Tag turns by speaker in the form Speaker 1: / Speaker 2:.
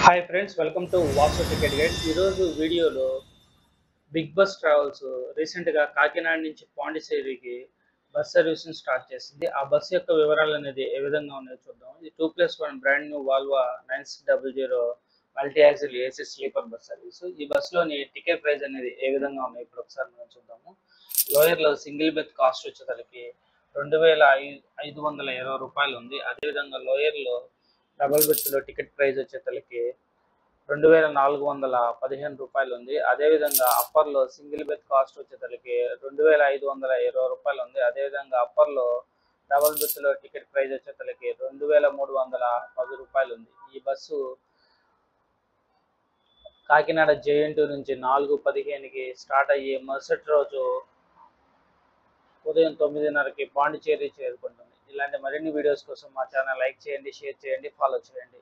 Speaker 1: Hi friends, welcome to Vasu ticket guide. ఈరోజు వీడియోలో big bus travels రీసెంట్గా కాకినాడ నుంచి పాండిచేరికి బస్ సర్వీస్ని స్టార్ట్ చేసింది. ఆ బస్సు యొక్క వివరాలు అనేది ఏ విధంగా ఉన్నాయో చూద్దాం. ఇది 2+1 brand new వాల్వా 9600 multi axle AC sleeper bus service. ఈ బస్సులోని టికెట్ ప్రైస్ అనేది ఏ విధంగా ఉన్నాయి ఇప్పుడు ఒకసారి మనం చూద్దాము. లోయర్లో సింగిల్ బెత్ కాస్ట్ వచ్చేసరికి 2520 రూపాయలు ఉంది. అదేవిధంగా లోయర్లో డబల్ బెత్లో టికెట్ ప్రైస్ వచ్చేసరికి 2415 రూపాయలు ఉంది. అదేవిధంగా అప్పర్లో సింగిల్ బెత్ కాస్ట్ వచ్చేసరికి 2520 రూపాయలు ఉంది. అదేవిధంగా అప్పర్లో డబల్ బెత్లో టికెట్ ప్రైస్ వచ్చేసరికి 2310 రూపాయలు ఉంది. ఈ బస్సు కాకినాడ జేఎన్టీ నుంచి 4:15కి స్టార్ట్ అయ్యి మరుసటి రోజు ఉదయం 9:30కి పాండిచేరి చేరుకుంటుంది. ఇలాంటి మరిన్ని వీడియోస్ కోసం మా ఛానల్ లైక్ చేయండి, షేర్ చేయండి, ఫాలో చేయండి.